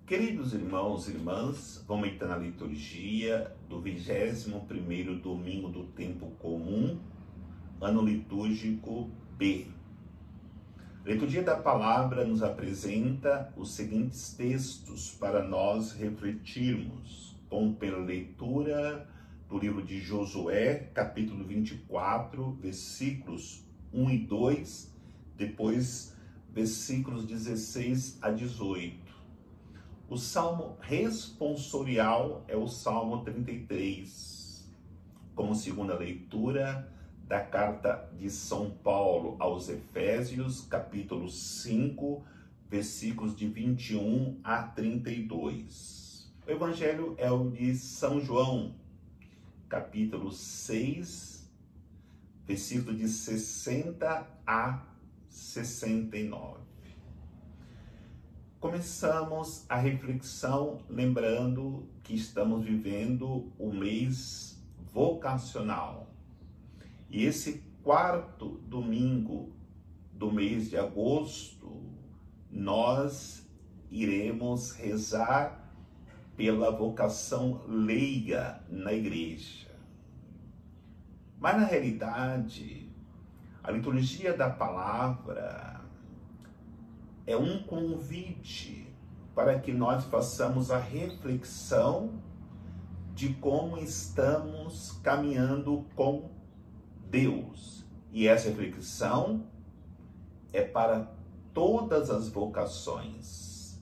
Queridos irmãos e irmãs, vamos entrar na liturgia do 21º domingo do tempo comum, ano litúrgico B. A liturgia da palavra nos apresenta os seguintes textos para nós refletirmos, como pela leitura do livro de Josué, capítulo 24, versículos 1 e 2, depois versículos 16 a 18. O salmo responsorial é o Salmo 33, como segunda leitura da carta de São Paulo aos Efésios, capítulo 5, versículos de 21 a 32. O evangelho é o de São João, capítulo 6, versículo de 60 a 69. Começamos a reflexão lembrando que estamos vivendo o mês vocacional. E esse quarto domingo do mês de agosto, nós iremos rezar pela vocação leiga na igreja. Mas na realidade, a liturgia da palavra é um convite para que nós façamos a reflexão de como estamos caminhando com Deus. E essa reflexão é para todas as vocações.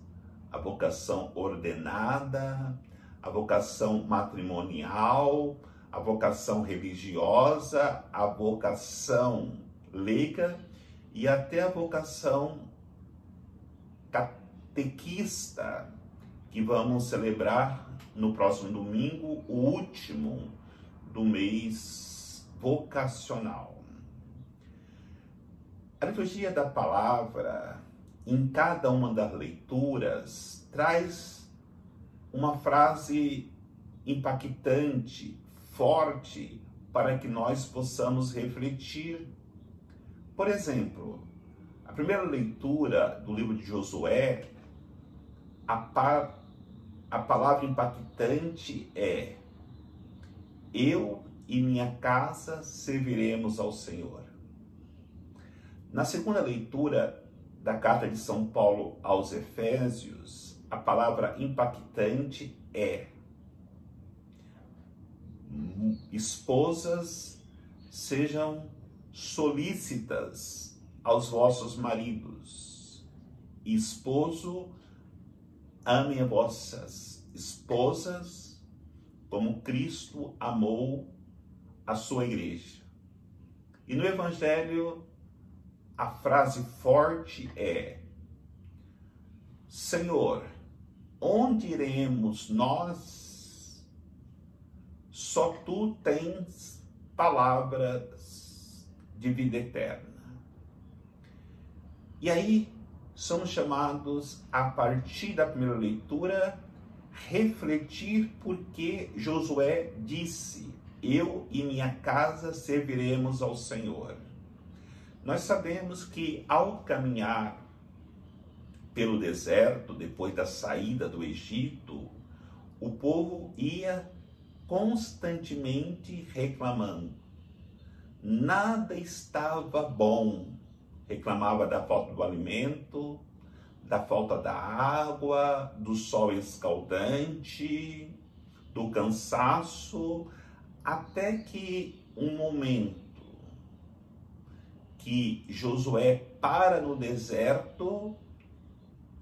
A vocação ordenada, a vocação matrimonial, a vocação religiosa, a vocação leiga e até a vocação catequista, que vamos celebrar no próximo domingo, o último do mês vocacional. A liturgia da palavra, em cada uma das leituras, traz uma frase impactante, forte, para que nós possamos refletir. Por exemplo, a primeira leitura do livro de Josué, a palavra impactante é: eu e minha casa serviremos ao Senhor. Na segunda leitura da carta de São Paulo aos Efésios, a palavra impactante é: esposas, sejam solícitas aos vossos maridos. Esposo, amem as vossas esposas como Cristo amou a sua igreja. E no Evangelho, a frase forte é: Senhor, onde iremos nós? Só tu tens palavras de vida eterna. E aí, somos chamados, a partir da primeira leitura, refletir porque Josué disse: eu e minha casa serviremos ao Senhor. Nós sabemos que ao caminhar pelo deserto, depois da saída do Egito, o povo ia constantemente reclamando. Nada estava bom. Reclamava da falta do alimento, da falta da água, do sol escaldante, do cansaço, até que um momento que Josué para no deserto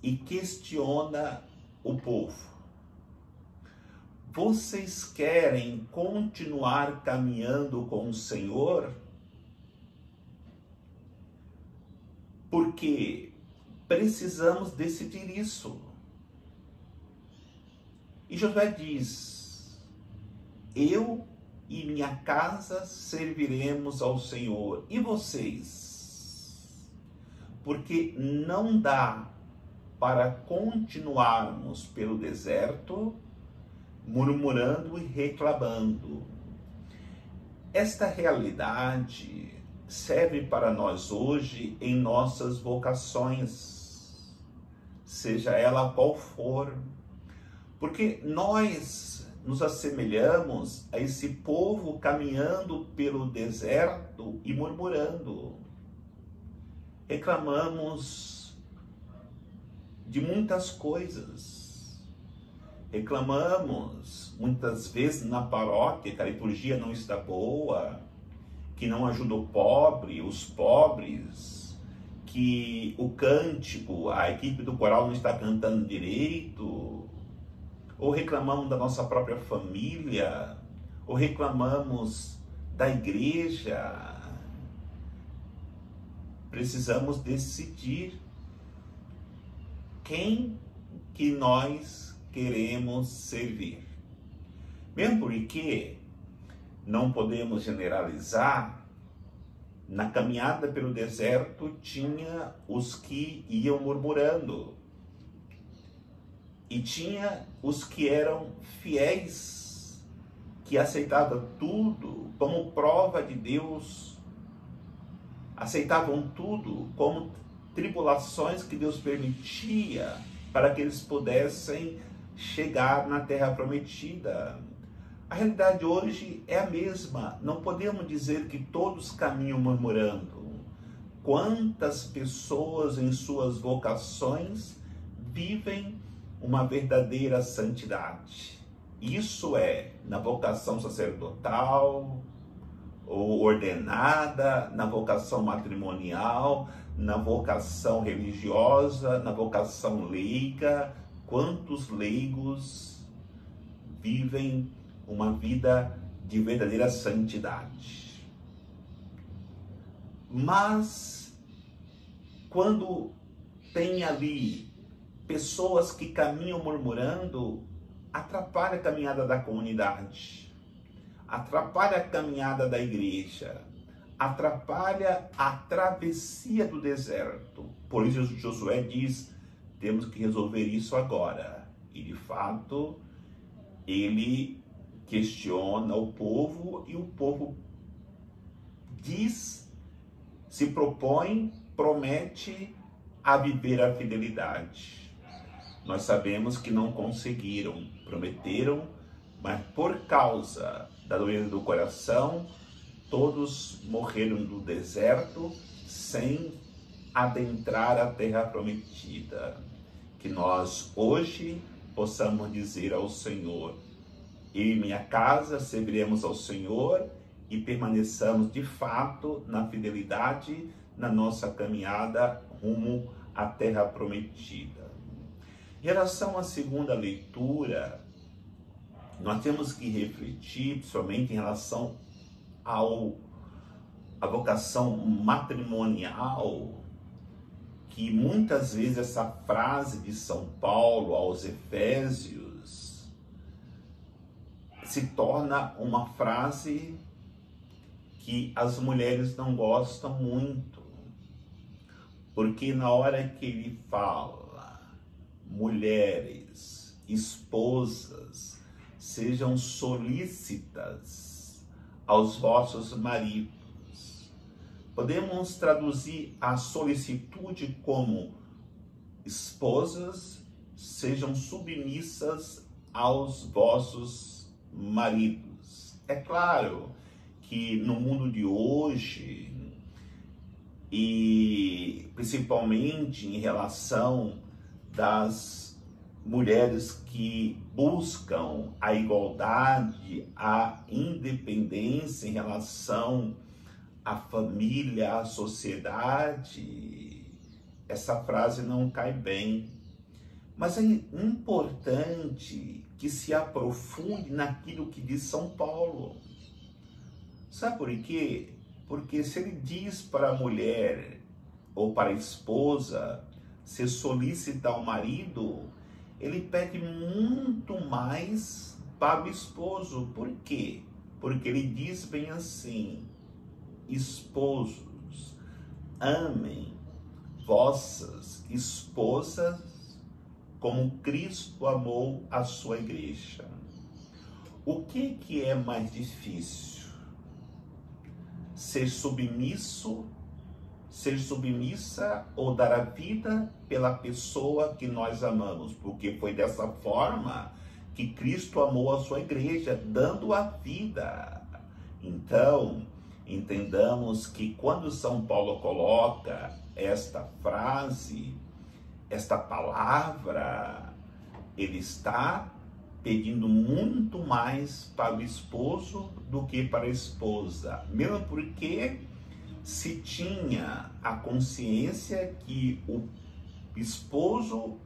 e questiona o povo. Vocês querem continuar caminhando com o Senhor? Porque precisamos decidir isso. E Josué diz: eu e minha casa serviremos ao Senhor. E vocês? Porque não dá para continuarmos pelo deserto murmurando e reclamando. Esta realidade serve para nós hoje em nossas vocações. seja ela qual for, porque nós nos assemelhamos a esse povo caminhando pelo deserto e murmurando. Reclamamos de muitas coisas. Reclamamos muitas vezes na paróquia que a liturgia não está boa, que não ajuda o pobre, os pobres, que o cântico, a equipe do coral não está cantando direito, ou reclamamos da nossa própria família, ou reclamamos da igreja. Precisamos decidir quem que nós queremos servir. Mesmo porque não podemos generalizar, na caminhada pelo deserto tinha os que iam murmurando. E tinha os que eram fiéis, que aceitavam tudo como prova de Deus, aceitavam tudo como tribulações que Deus permitia para que eles pudessem chegar na terra prometida. A realidade hoje é a mesma, não podemos dizer que todos caminham murmurando. Quantas pessoas em suas vocações vivem uma verdadeira santidade? Isso é na vocação sacerdotal ou ordenada, na vocação matrimonial, na vocação religiosa, na vocação leiga. Quantos leigos vivem uma vida de verdadeira santidade? Mas quando tem ali pessoas que caminham murmurando, atrapalha a caminhada da comunidade, atrapalha a caminhada da igreja, atrapalha a travessia do deserto. Por isso Josué diz, temos que resolver isso agora. E de fato, ele questiona o povo e o povo diz, se propõe, promete a viver a fidelidade. Nós sabemos que não conseguiram, prometeram, mas por causa da doença do coração, todos morreram no deserto sem adentrar a terra prometida. Que nós hoje possamos dizer ao Senhor, eu e minha casa serviremos ao Senhor e permaneçamos de fato na fidelidade na nossa caminhada rumo à terra prometida. Em relação à segunda leitura, nós temos que refletir, principalmente em relação à vocação matrimonial, que muitas vezes essa frase de São Paulo aos Efésios se torna uma frase que as mulheres não gostam muito, porque na hora que ele fala, mulheres, esposas, sejam solícitas aos vossos maridos. Podemos traduzir a solicitude como esposas, sejam submissas aos vossos maridos. É claro que no mundo de hoje, e principalmente em relação das mulheres que buscam a igualdade, a independência em relação à família, à sociedade, essa frase não cai bem. Mas é importante que se aprofunde naquilo que diz São Paulo. Sabe por quê? Porque se ele diz para a mulher ou para a esposa ser solícita ao marido, ele pede muito mais para o esposo. Por quê? Porque ele diz bem assim, esposos, amem vossas esposas como Cristo amou a sua igreja. O que é mais difícil? Ser submisso ser submissa ou dar a vida pela pessoa que nós amamos, porque foi dessa forma que Cristo amou a sua igreja, dando a vida. Então, entendamos que quando São Paulo coloca esta frase, esta palavra, ele está pedindo muito mais para o esposo do que para a esposa, mesmo porque se tinha a consciência que o esposo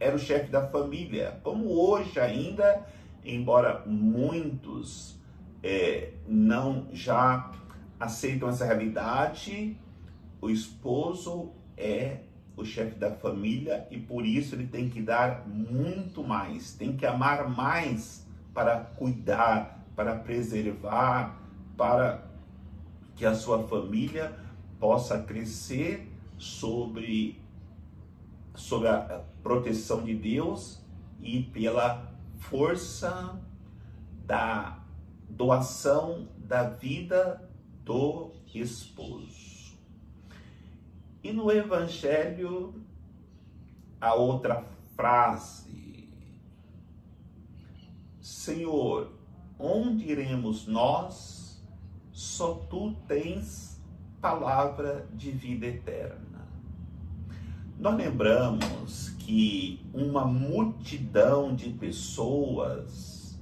era o chefe da família, como hoje ainda, embora muitos não já aceitam essa realidade, o esposo é o chefe da família e por isso ele tem que dar muito mais, tem que amar mais para cuidar, para preservar, para que a sua família possa crescer sobre a proteção de Deus e pela força da doação da vida do esposo. E no Evangelho, a outra frase: Senhor, onde iremos nós? Só tu tens palavra de vida eterna. Nós lembramos que uma multidão de pessoas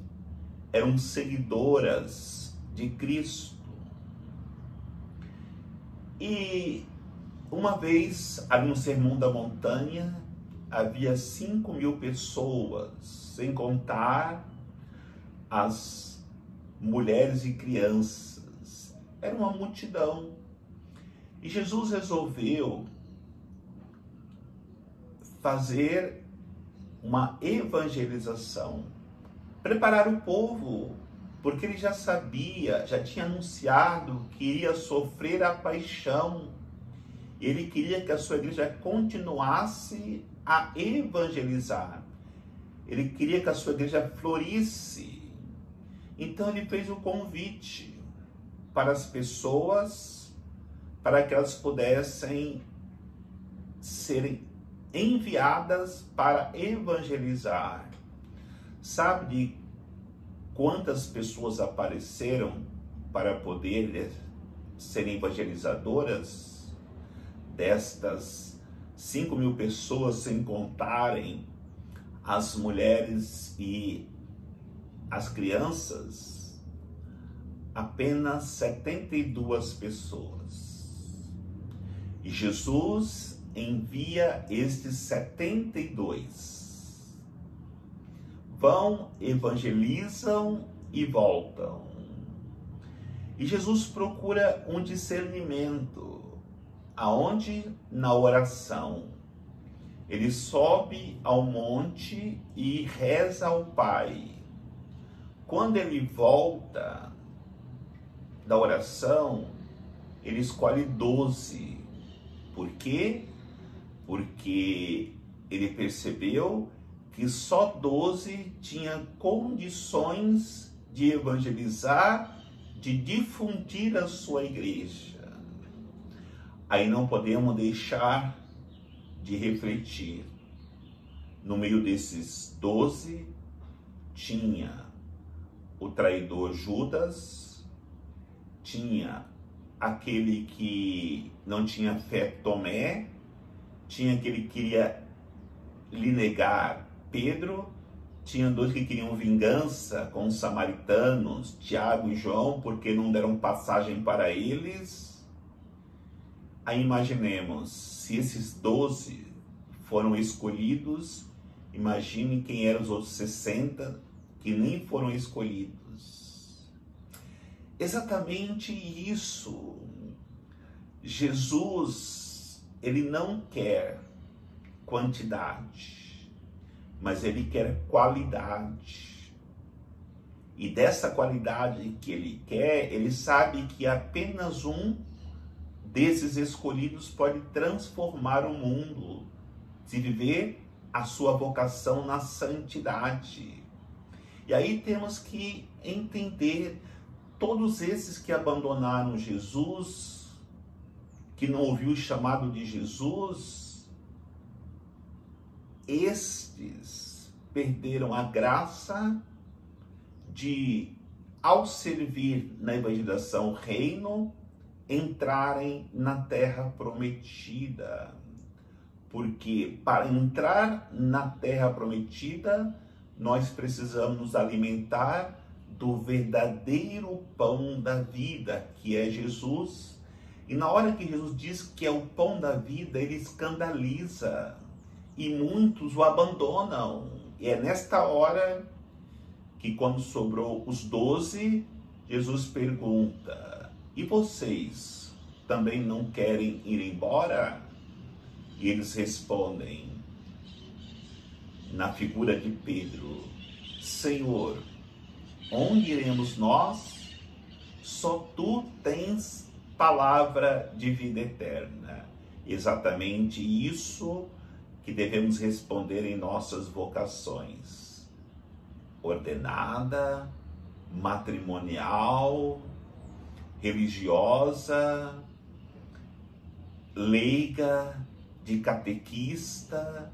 eram seguidoras de Cristo. E uma vez, ali no Sermão da Montanha, havia 5.000 pessoas, sem contar as mulheres e crianças. Era uma multidão. E Jesus resolveu fazer uma evangelização, preparar o povo, porque ele já sabia, já tinha anunciado que iria sofrer a paixão. Ele queria que a sua igreja continuasse a evangelizar. Ele queria que a sua igreja florisse. Então ele fez um convite para as pessoas, para que elas pudessem serem enviadas para evangelizar. Sabe de quantas pessoas apareceram para poder serem evangelizadoras? Destas 5.000 pessoas, sem contarem as mulheres e as crianças, apenas 72 pessoas. E Jesus envia estes 72. Vão, evangelizam e voltam. E Jesus procura um discernimento. Aonde? Na oração. Ele sobe ao monte e reza ao Pai. Quando ele volta da oração, ele escolhe 12. Por quê? Porque ele percebeu que só 12 tinham condições de evangelizar, de difundir a sua igreja. Aí não podemos deixar de refletir. No meio desses 12, tinha o traidor Judas, tinha aquele que não tinha fé, Tomé, tinha aquele que queria lhe negar, Pedro, tinha 2 que queriam vingança com os samaritanos, Tiago e João, porque não deram passagem para eles. Aí imaginemos, se esses 12 foram escolhidos, imagine quem eram os outros 60 que nem foram escolhidos. Exatamente isso. Jesus, ele não quer quantidade, mas ele quer qualidade. E dessa qualidade que ele quer, ele sabe que apenas um desses escolhidos pode transformar o mundo, se viver a sua vocação na santidade. E aí temos que entender todos esses que abandonaram Jesus, que não ouviu o chamado de Jesus, estes perderam a graça de, ao servir na evangelização o reino, entrarem na terra prometida. Porque para entrar na terra prometida, nós precisamos nos alimentar do verdadeiro pão da vida, que é Jesus. E na hora que Jesus diz que é o pão da vida, ele escandaliza e muitos o abandonam. E é nesta hora que, quando sobrou os 12, Jesus pergunta: e vocês também não querem ir embora? E eles respondem, na figura de Pedro: Senhor, onde iremos nós? Só tu tens palavra de vida eterna. Exatamente isso que devemos responder em nossas vocações: ordenada, matrimonial, religiosa, leiga, de catequista.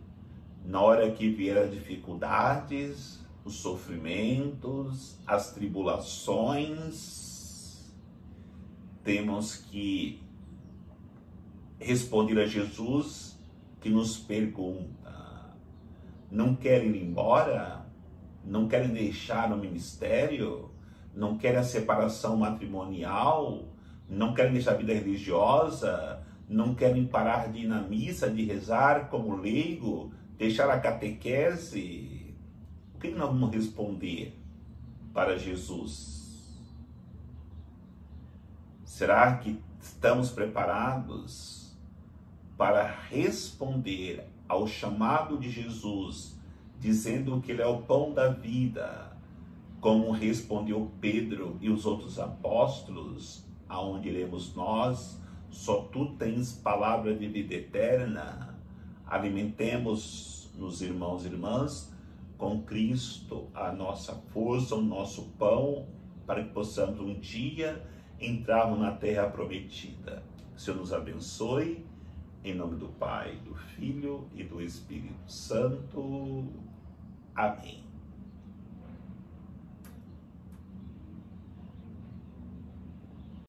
Na hora que vier as dificuldades, os sofrimentos, as tribulações, temos que responder a Jesus, que nos pergunta: não querem ir embora? Não querem deixar o ministério? Não querem a separação matrimonial? Não querem deixar a vida religiosa? Não querem parar de ir na missa, de rezar como leigo, deixar a catequese? O que nós vamos responder para Jesus? Será que estamos preparados para responder ao chamado de Jesus, dizendo que ele é o pão da vida, como respondeu Pedro e os outros apóstolos? Aonde iremos nós? Só tu tens palavra de vida eterna. Alimentemos nos irmãos e irmãs com Cristo a nossa força, o nosso pão, para que possamos um dia entrarmos na terra prometida. O Senhor nos abençoe, em nome do Pai, do Filho e do Espírito Santo. Amém.